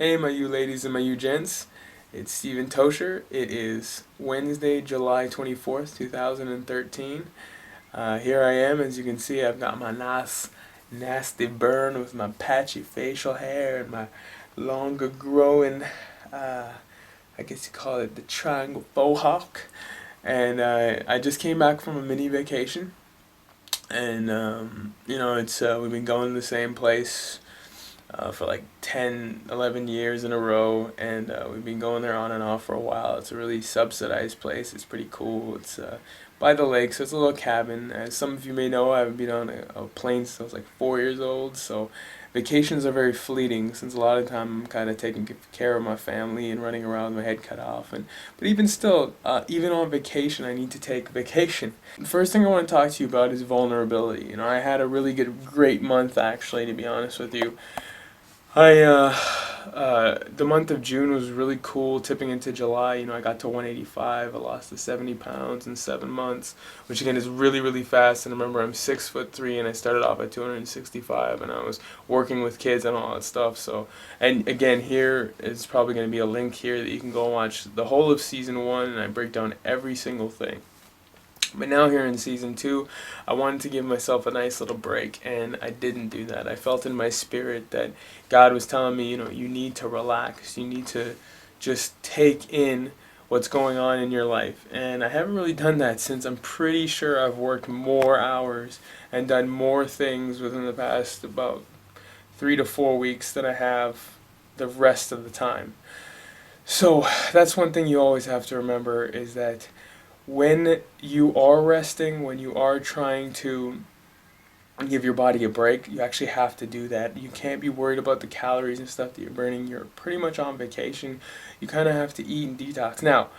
Hey, my you ladies and my you gents. It's StevenTocher. It is Wednesday, July 24th, 2013. Here I am. As you can see, I've got my nice, nasty burn with my patchy facial hair and my longer growing, I guess you call it the triangle faux hawk. And I just came back from a mini vacation. And, it's we've been going to the same place for like 10, 11 years in a row, and we've been going there on and off for a while. It's a really subsidized place. It's pretty cool. It's by the lake, so it's a little cabin. As some of you may know, I haven't been on a plane since I was like 4 years old, so vacations are very fleeting, since a lot of the time I'm kind of taking care of my family and running around with my head cut off. But even still, even on vacation, I need to take vacation. The first thing I want to talk to you about is vulnerability. I had a really great month, actually, to be honest with you. The month of June was really cool, tipping into July. I got to 185. I lost to 70 pounds in 7 months, which again is really, really fast. And remember, I'm 6'3", and I started off at 265, and I was working with kids and all that stuff. So, and again, here is probably going to be a link here that you can go and watch the whole of season 1, and I break down every single thing. But now here in season 2, I wanted to give myself a nice little break, and I didn't do that. I felt in my spirit that God was telling me, you need to relax. You need to just take in what's going on in your life. And I haven't really done that since I'm pretty sure I've worked more hours and done more things within the past about 3 to 4 weeks than I have the rest of the time. So that's one thing you always have to remember, is that when you are resting, when you are trying to give your body a break, you actually have to do that. You can't be worried about the calories and stuff that you're burning. You're pretty much on vacation. You kind of have to eat and detox. Now,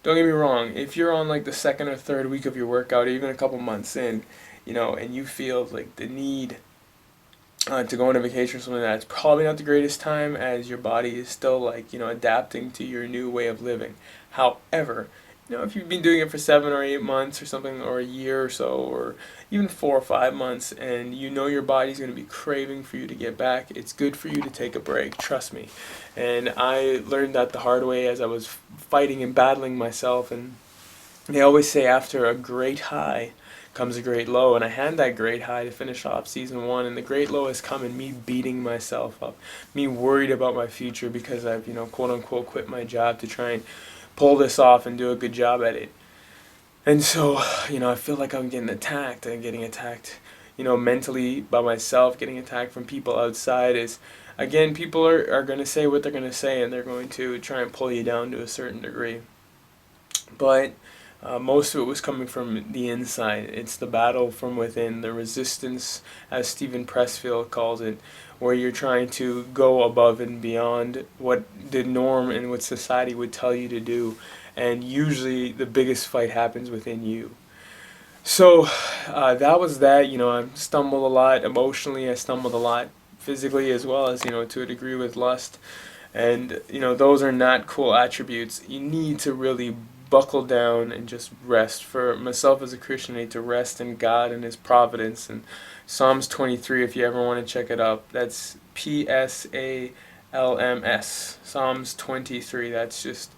don't get me wrong, if you're on like the second or third week of your workout, or even a couple months in, and you feel like the need to go on a vacation or something like that, it's probably not the greatest time, as your body is still like, adapting to your new way of living. However, if you've been doing it for 7 or 8 months or something, or a year or so, or even 4 or 5 months, and your body's going to be craving for you to get back, it's good for you to take a break, trust me. And I learned that the hard way as I was fighting and battling myself. And they always say after a great high comes a great low, and I had that great high to finish off season 1, and the great low has come in me beating myself up, me worried about my future because I've, quote unquote, quit my job to try and pull this off and do a good job at it. And so, I feel like I'm getting attacked. I'm getting attacked, mentally by myself, getting attacked from people outside. Is, again, people are going to say what they're going to say, and they're going to try and pull you down to a certain degree. But most of it was coming from the inside. It's the battle from within, the resistance, as Steven Pressfield calls it, where you're trying to go above and beyond what the norm and what society would tell you to do. And usually the biggest fight happens within you. So that was that. I stumbled a lot emotionally. I stumbled a lot physically, as well as, to a degree with lust. And, those are not cool attributes. You need to really buckle down and just rest. For myself as a Christian, I need to rest in God and His providence. And Psalms 23, if you ever want to check it up, that's Psalms. Psalms 23. That's just,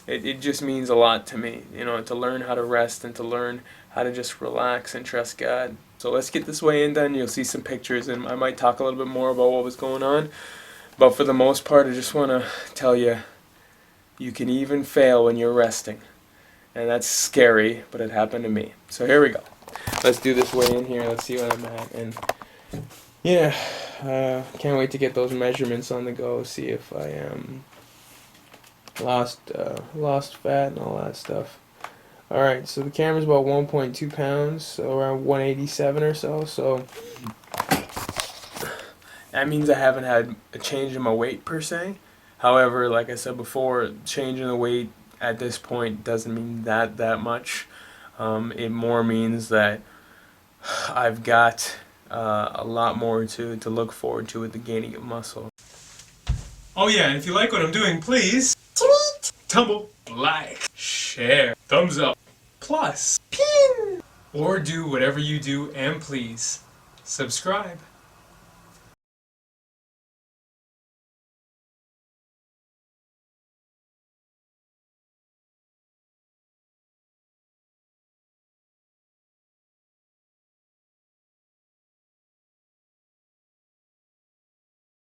it just means a lot to me, to learn how to rest and to learn how to just relax and trust God. So let's get this weigh-in done. You'll see some pictures, and I might talk a little bit more about what was going on. But for the most part, I just want to tell you, you can even fail when you're resting. And that's scary, but it happened to me. So here we go. Let's do this weigh-in here. Let's see what I'm at. And yeah, can't wait to get those measurements on the go. See if I lost fat and all that stuff. All right, so the camera's about 1.2 pounds, so around 187 or so. So that means I haven't had a change in my weight per se. However, like I said before, changing the weight at this point doesn't mean that much. It more means that I've got a lot more to look forward to with the gaining of muscle. Oh yeah, and if you like what I'm doing, please tweet, tumble, like, share, thumbs up, plus pin, or do whatever you do, and please subscribe.